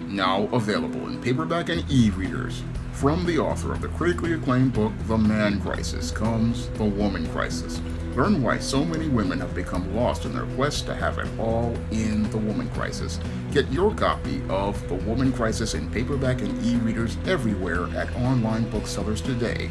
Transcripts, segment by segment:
Now available in paperback and e-readers. From the author of the critically acclaimed book The Man Crisis comes The Woman Crisis. Learn why so many women have become lost in their quest to have it all in The Woman Crisis. Get your copy of The Woman Crisis in paperback and e-readers everywhere at online booksellers today.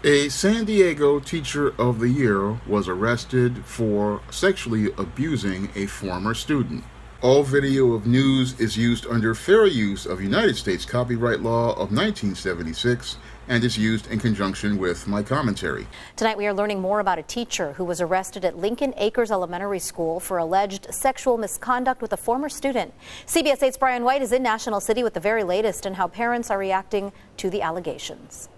A San Diego Teacher of the Year was arrested for sexually abusing a former student. All video of news is used under fair use of United States copyright law of 1976 and is used in conjunction with my commentary. Tonight we are learning more about a teacher who was arrested at Lincoln Acres Elementary School for alleged sexual misconduct with a former student. CBS 8's Brian White is in National City with the very latest and how parents are reacting to the allegations.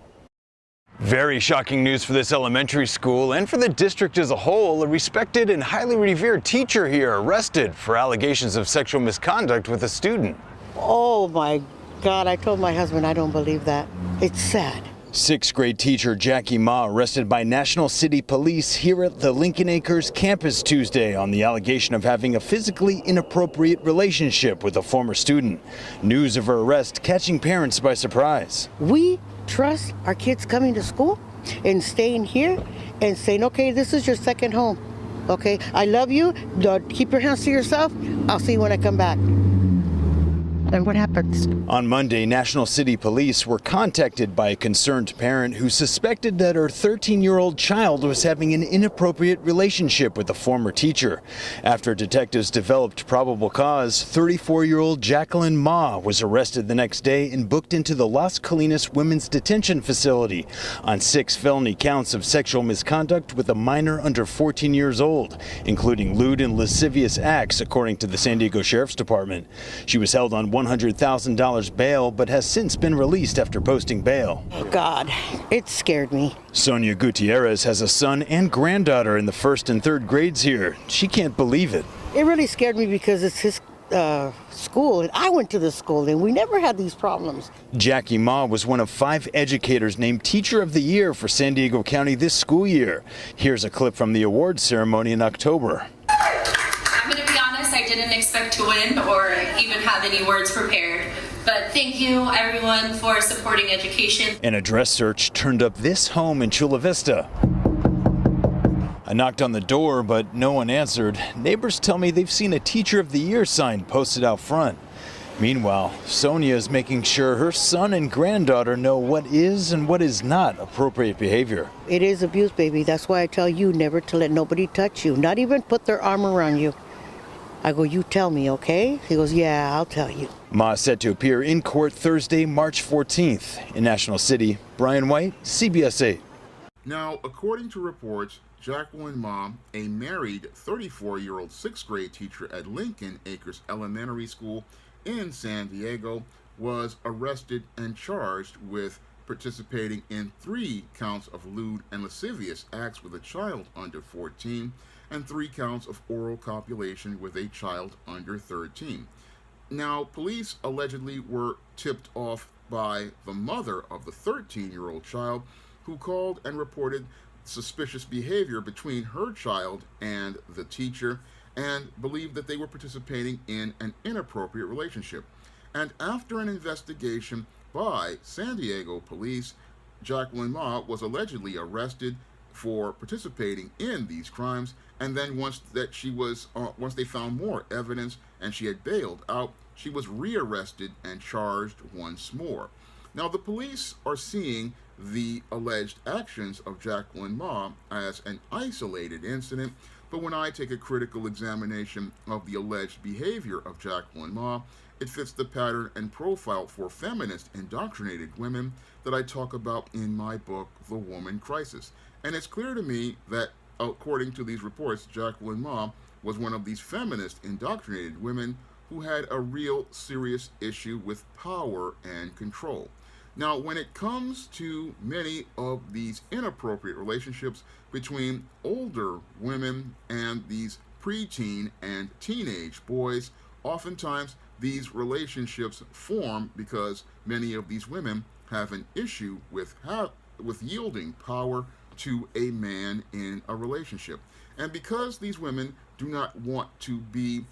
Very shocking news for this elementary school and for the district as a whole. A respected and highly revered teacher here arrested for allegations of sexual misconduct with a student. Oh my God, I told my husband I don't believe that. It's sad. Sixth grade teacher Jackie Ma arrested by National City Police here at the Lincoln Acres campus Tuesday on the allegation of having a physically inappropriate relationship with a former student. News of her arrest catching parents by surprise. We trust our kids coming to school and staying here and saying, okay, this is your second home. Okay, I love you. Keep your hands to yourself. I'll see you when I come back. And what happens? On Monday, National City Police were contacted by a concerned parent who suspected that her 13-year-old child was having an inappropriate relationship with a former teacher. After detectives developed probable cause, 34-year-old Jacqueline Ma was arrested the next day and booked into the Las Colinas Women's Detention Facility on 6 felony counts of sexual misconduct with a minor under 14 years old, including lewd and lascivious acts, according to the San Diego Sheriff's Department. She was held on $100,000 bail, but has since been released after posting bail. Oh God, it scared me. Sonia Gutierrez has a son and granddaughter in the 1st and 3rd grades here. She can't believe it. It really scared me because it's his school, and I went to the school, and we never had these problems. Jackie Ma was one of 5 educators named Teacher of the Year for San Diego County this school year. Here's a clip from the awards ceremony in October. I'm going to be honest, I didn't expect to win or even have any words prepared. But thank you, everyone, for supporting education. An address search turned up this home in Chula Vista. I knocked on the door, but no one answered. Neighbors tell me they've seen a Teacher of the Year sign posted out front. Meanwhile, Sonia is making sure her son and granddaughter know what is and what is not appropriate behavior. It is abuse, baby. That's why I tell you never to let nobody touch you, not even put their arm around you. I go, you tell me, okay? He goes, yeah, I'll tell you. Ma is set to appear in court Thursday, March 14th. In National City, Brian White, CBS 8. Now, according to reports, Jacqueline Ma, a married 34-year-old 6th grade teacher at Lincoln Acres Elementary School in San Diego, was arrested and charged with participating in 3 counts of lewd and lascivious acts with a child under 14 and 3 counts of oral copulation with a child under 13. Now, police allegedly were tipped off by the mother of the 13-year-old child, who called and reported suspicious behavior between her child and the teacher and believed that they were participating in an inappropriate relationship. And after an investigation by San Diego police, Jacqueline Ma was allegedly arrested for participating in these crimes, and then once they found more evidence and she had bailed out, she was rearrested and charged once more. Now, the police are seeing the alleged actions of Jacqueline Ma as an isolated incident, but when I take a critical examination of the alleged behavior of Jacqueline Ma, it fits the pattern and profile for feminist indoctrinated women that I talk about in my book, The Woman Crisis. And it's clear to me that, according to these reports, Jacqueline Ma was one of these feminist indoctrinated women who had a real serious issue with power and control. Now, when it comes to many of these inappropriate relationships between older women and these preteen and teenage boys, oftentimes these relationships form because many of these women have an issue with yielding power to a man in a relationship. And because these women do not want to be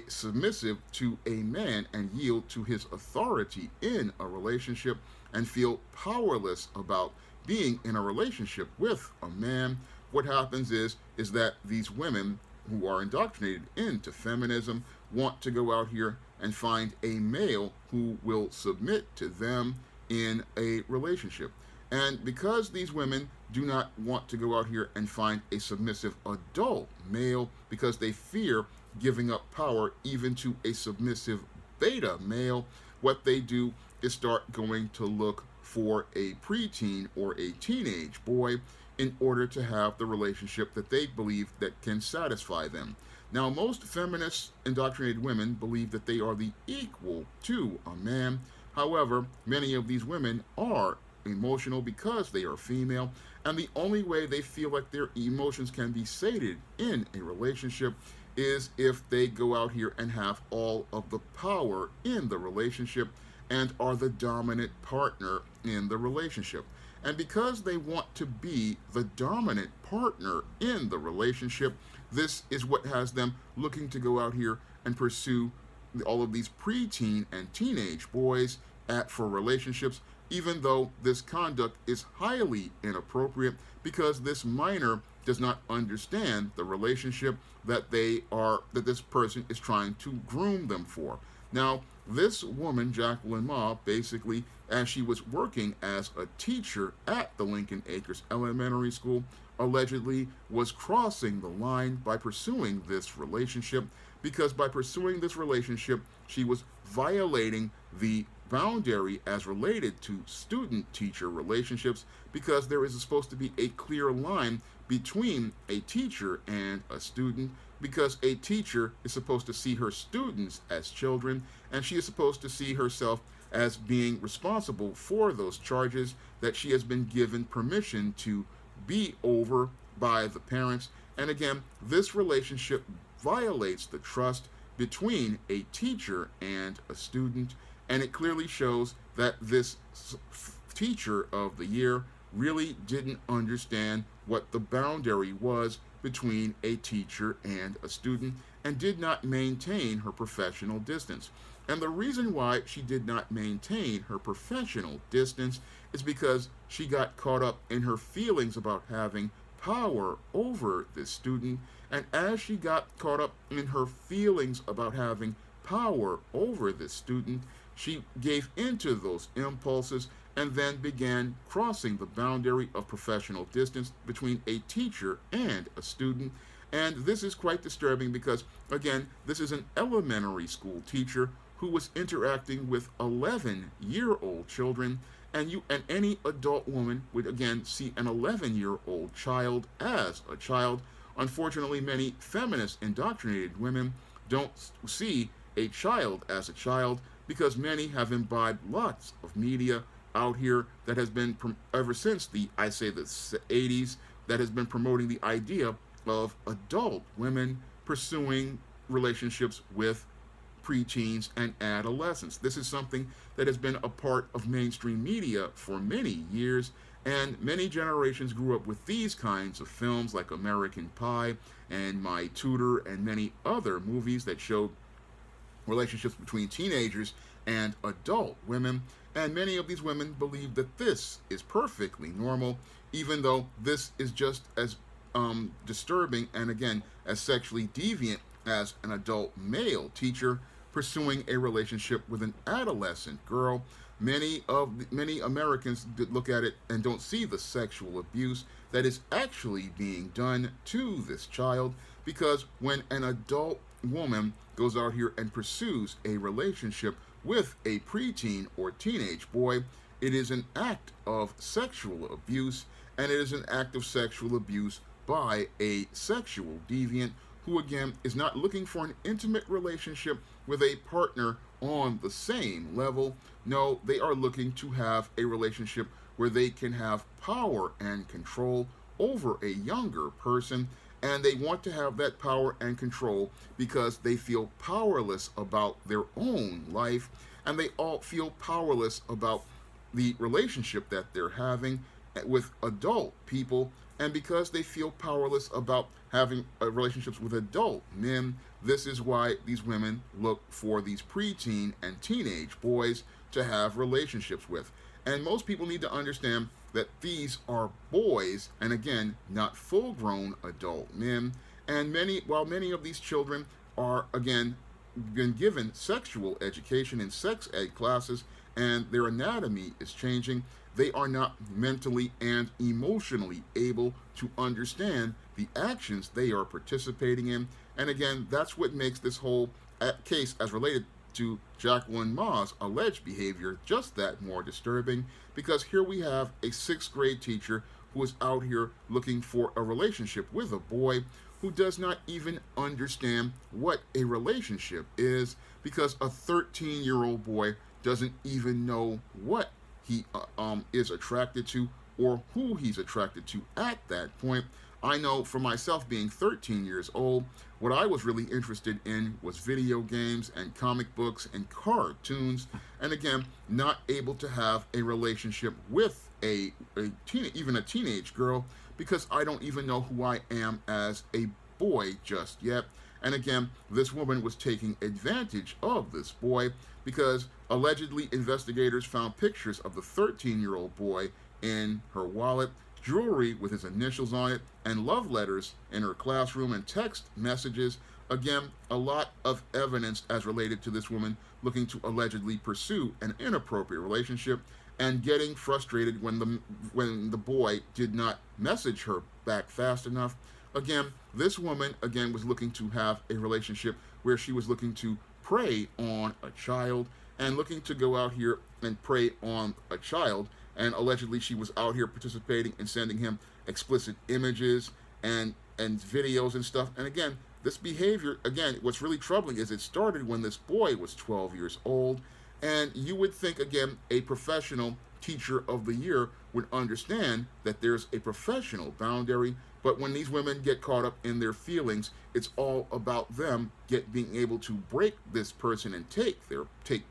submissive to a man and yield to his authority in a relationship and feel powerless about being in a relationship with a man, what happens is that these women who are indoctrinated into feminism want to go out here and find a male who will submit to them in a relationship. And because these women do not want to go out here and find a submissive adult male because they fear giving up power even to a submissive beta male, what they do is start going to look for a preteen or a teenage boy in order to have the relationship that they believe that can satisfy them. Now, most feminist indoctrinated women believe that they are the equal to a man. However, many of these women are emotional because they are female, and the only way they feel like their emotions can be sated in a relationship is if they go out here and have all of the power in the relationship and are the dominant partner in the relationship. And because they want to be the dominant partner in the relationship, this is what has them looking to go out here and pursue all of these preteen and teenage boys for relationships, even though this conduct is highly inappropriate because this minor does not understand the relationship that this person is trying to groom them for. Now, this woman, Jacqueline Ma, basically, as she was working as a teacher at the Lincoln Acres Elementary School, allegedly was crossing the line by pursuing this relationship, because by pursuing this relationship, she was violating the boundary as related to student-teacher relationships, because there is supposed to be a clear line between a teacher and a student, because a teacher is supposed to see her students as children, and she is supposed to see herself as being responsible for those charges that she has been given permission to be over by the parents. And again, this relationship violates the trust between a teacher and a student, and it clearly shows that this teacher of the year really didn't understand what the boundary was between a teacher and a student and did not maintain her professional distance. And the reason why she did not maintain her professional distance is because she got caught up in her feelings about having power over this student. And as she got caught up in her feelings about having power over this student, she gave into those impulses and then began crossing the boundary of professional distance between a teacher and a student. And this is quite disturbing because, again, this is an elementary school teacher who was interacting with 11-year-old children, and any adult woman would again see an 11-year-old child as a child. Unfortunately, many feminist indoctrinated women don't see a child as a child because many have imbibed lots of media out here that has been ever since the 80s that has been promoting the idea of adult women pursuing relationships with preteens and adolescents. This is something that has been a part of mainstream media for many years, and many generations grew up with these kinds of films like American Pie and My Tutor and many other movies that showed relationships between teenagers and adult women. And many of these women believe that this is perfectly normal, even though this is just as disturbing and, again, as sexually deviant as an adult male teacher pursuing a relationship with an adolescent girl. Many Americans look at it and don't see the sexual abuse that is actually being done to this child, because when an adult woman goes out here and pursues a relationship with a preteen or teenage boy, it is an act of sexual abuse, and it is an act of sexual abuse by a sexual deviant who, again, is not looking for an intimate relationship with a partner on the same level. No, they are looking to have a relationship where they can have power and control over a younger person, and they want to have that power and control because they feel powerless about their own life, and they all feel powerless about the relationship that they're having with adult people, and because they feel powerless about having relationships with adult men. This is why these women look for these preteen and teenage boys to have relationships with. And most people need to understand that these are boys, and again, not full-grown adult men. And while many of these children are, again, been given sexual education in sex ed classes, and their anatomy is changing, they are not mentally and emotionally able to understand the actions they are participating in. And again, that's what makes this whole case, as related to Jacqueline Ma's alleged behavior, just that more disturbing, because here we have a 6th grade teacher who is out here looking for a relationship with a boy who does not even understand what a relationship is, because a 13-year-old boy doesn't even know what he is attracted to or who he's attracted to at that point. I know for myself, being 13 years old, what I was really interested in was video games and comic books and cartoons, and again, not able to have a relationship with even a teenage girl, because I don't even know who I am as a boy just yet. And again, this woman was taking advantage of this boy, because allegedly investigators found pictures of the 13-year-old boy in her wallet, jewelry with his initials on it, and love letters in her classroom and text messages. Again, a lot of evidence as related to this woman looking to allegedly pursue an inappropriate relationship, and getting frustrated when the boy did not message her back fast enough. Again, this woman, again, was looking to have a relationship where she was looking to prey on a child, and looking to go out here and prey on a child, and allegedly she was out here participating in sending him explicit images and videos and stuff. And again, this behavior, again, what's really troubling is it started when this boy was 12 years old, and you would think, again, a professional teacher of the year would understand that there's a professional boundary. But when these women get caught up in their feelings, it's all about them being able to break this person and take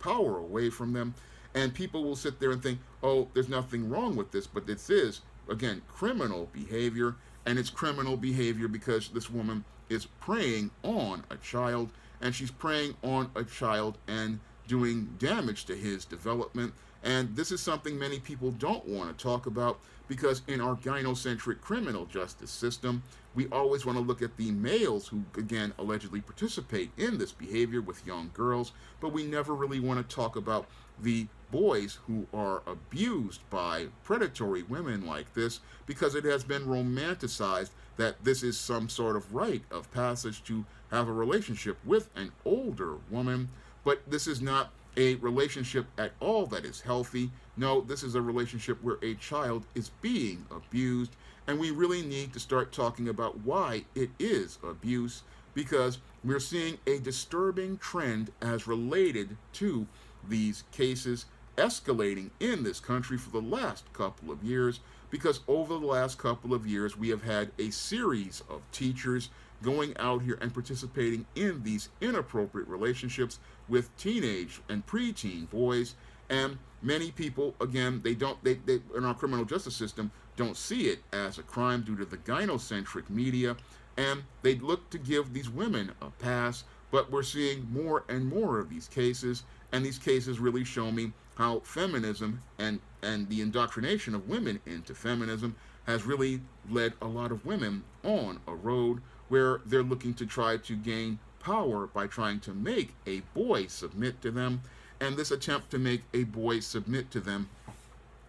power away from them. And people will sit there and think, oh, there's nothing wrong with this, but this is, again, criminal behavior. And it's criminal behavior because this woman is preying on a child, and she's preying on a child and doing damage to his development. And this is something many people don't want to talk about, because in our gynocentric criminal justice system, we always want to look at the males who, again, allegedly participate in this behavior with young girls, but we never really want to talk about the boys who are abused by predatory women like this, because it has been romanticized that this is some sort of rite of passage to have a relationship with an older woman. But this is not a relationship at all that is healthy. No, this is a relationship where a child is being abused, and we really need to start talking about why it is abuse, because we're seeing a disturbing trend as related to these cases escalating in this country for the last couple of years, because over the last couple of years we have had a series of teachers going out here and participating in these inappropriate relationships with teenage and preteen boys. And many people, again, they in our criminal justice system don't see it as a crime due to the gynocentric media, and they look to give these women a pass. But we're seeing more and more of these cases, and these cases really show me how feminism and the indoctrination of women into feminism has really led a lot of women on a road where they're looking to try to gain power by trying to make a boy submit to them. And this attempt to make a boy submit to them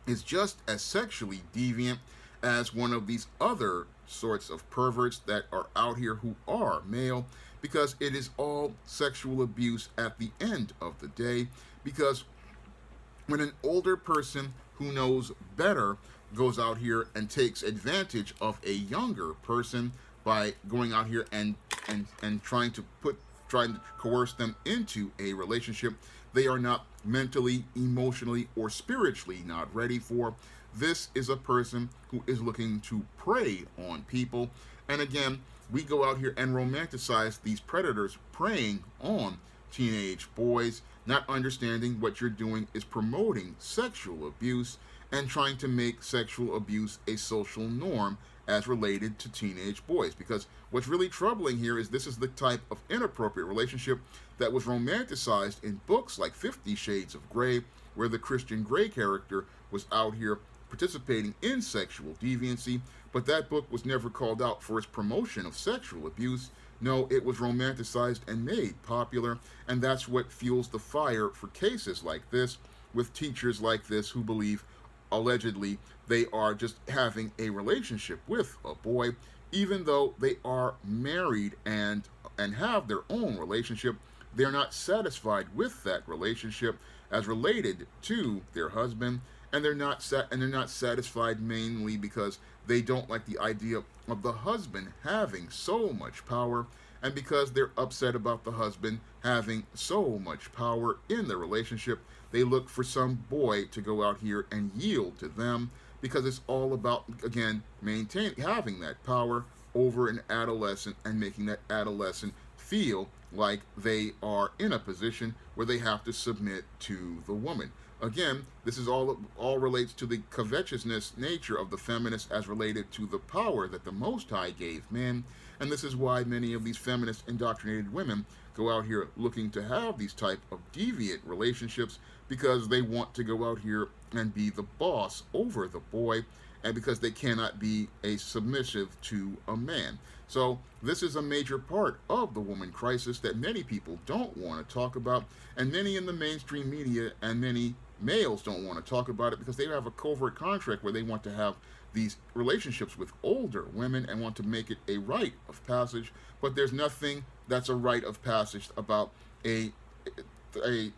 is just as sexually deviant as one of these other sorts of perverts that are out here who are male, because it is all sexual abuse at the end of the day. Because when an older person who knows better goes out here and takes advantage of a younger person by going out here and trying to coerce them into a relationship they are not mentally, emotionally, or spiritually not ready for. This is a person who is looking to prey on people. And again, we go out here and romanticize these predators preying on teenage boys, not understanding what you're doing is promoting sexual abuse and trying to make sexual abuse a social norm as related to teenage boys. Because what's really troubling here is this is the type of inappropriate relationship that was romanticized in books like 50 Shades of Grey, where the Christian Grey character was out here participating in sexual deviancy, but that book was never called out for its promotion of sexual abuse. No, it was romanticized and made popular, and that's what fuels the fire for cases like this, with teachers like this who believe, allegedly, they are just having a relationship with a boy, even though they are married and have their own relationship. They're not satisfied with that relationship as related to their husband, and they're not satisfied mainly because they don't like the idea of the husband having so much power, and because they're upset about the husband having so much power in the relationship. They look for some boy to go out here and yield to them, because it's all about, again, having that power over an adolescent and making that adolescent feel like they are in a position where they have to submit to the woman. Again, this is all relates to the covetousness nature of the feminists as related to the power that the Most High gave men. And this is why many of these feminist indoctrinated women go out here looking to have these type of deviant relationships, because they want to go out here and be the boss over the boy, and because they cannot be a submissive to a man. So this is a major part of the woman crisis that many people don't want to talk about, and many in the mainstream media and many males don't want to talk about it, because they have a covert contract where they want to have these relationships with older women and want to make it a rite of passage. But there's nothing that's a rite of passage about a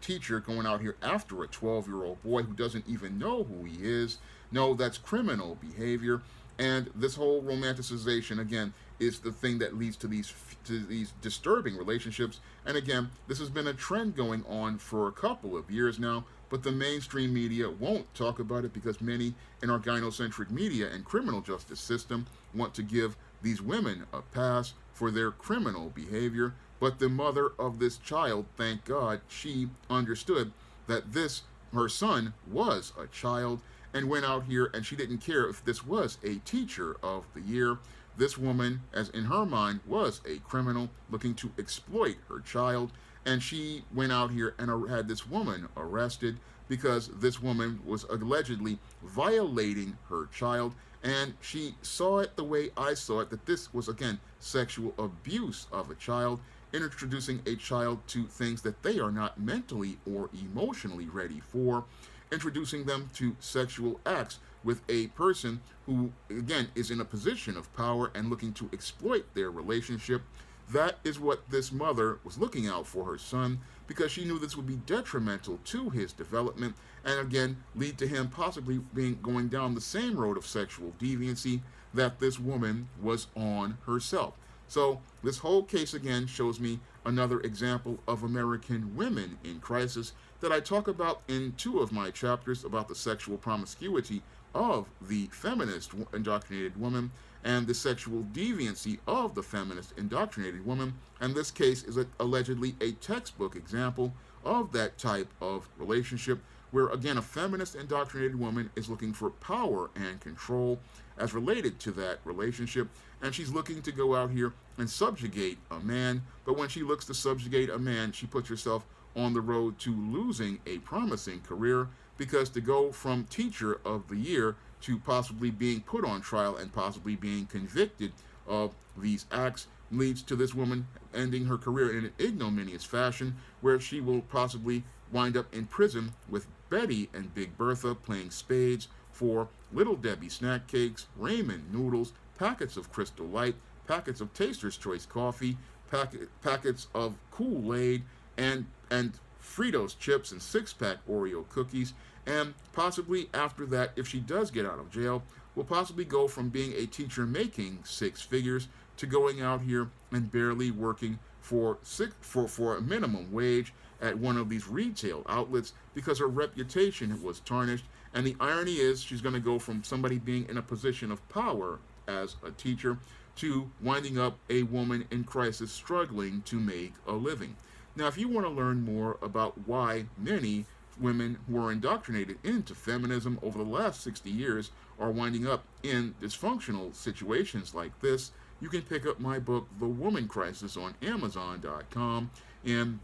teacher going out here after a 12-year-old boy who doesn't even know who he is. No, that's criminal behavior. And this whole romanticization, again, is the thing that leads to these disturbing relationships. And again, this has been a trend going on for a couple of years now, but the mainstream media won't talk about it, because many in our gynocentric media and criminal justice system want to give these women a pass for their criminal behavior. But the mother of this child, thank God, she understood that her son was a child, and went out here, and she didn't care if this was a teacher of the year. This woman, as in her mind, was a criminal looking to exploit her child, and she went out here and had this woman arrested because this woman was allegedly violating her child, and she saw it the way I saw it, that this was, again, sexual abuse of a child, introducing a child to things that they are not mentally or emotionally ready for, introducing them to sexual acts with a person who, again, is in a position of power and looking to exploit their relationship. That is what this mother was looking out for her son, because she knew this would be detrimental to his development, and again lead to him possibly going down the same road of sexual deviancy that this woman was on herself. So this whole case again shows me another example of American women in crisis that I talk about in 2 of my chapters about the sexual promiscuity of the feminist indoctrinated woman and the sexual deviancy of the feminist indoctrinated woman. And this case is allegedly a textbook example of that type of relationship, where again a feminist indoctrinated woman is looking for power and control as related to that relationship, and she's looking to go out here and subjugate a man. But when she looks to subjugate a man, she puts herself on the road to losing a promising career, because to go from teacher of the year to possibly being put on trial and possibly being convicted of these acts leads to this woman ending her career in an ignominious fashion, where she will possibly wind up in prison with Betty and Big Bertha playing spades for Little Debbie snack cakes, Raymond noodles, packets of Crystal Light, packets of Taster's Choice coffee, packets of Kool-Aid, and Fritos chips and 6-pack Oreo cookies. And possibly after that, if she does get out of jail, will possibly go from being a teacher making 6 figures to going out here and barely working for a minimum wage at one of these retail outlets, because her reputation was tarnished. And the irony is, she's going to go from somebody being in a position of power as a teacher to winding up a woman in crisis struggling to make a living. Now, if you want to learn more about why many women who are indoctrinated into feminism over the last 60 years are winding up in dysfunctional situations like this, you can pick up my book, The Woman Crisis, on Amazon.com in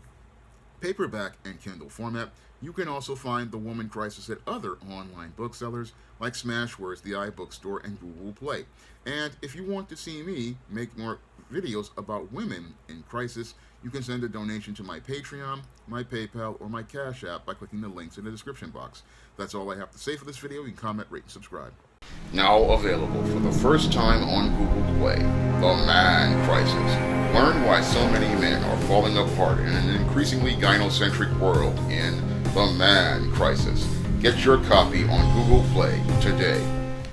paperback and Kindle format. You can also find The Woman Crisis at other online booksellers like Smashwords, the iBookstore, and Google Play. And if you want to see me make more videos about women in crisis, you can send a donation to my Patreon, my PayPal, or my Cash App by clicking the links in the description box. That's all I have to say for this video. You can comment, rate, and subscribe. Now available for the first time on Google Play, The Man Crisis. Learn why so many men are falling apart in an increasingly gynocentric world in The Man Crisis. Get your copy on Google Play today.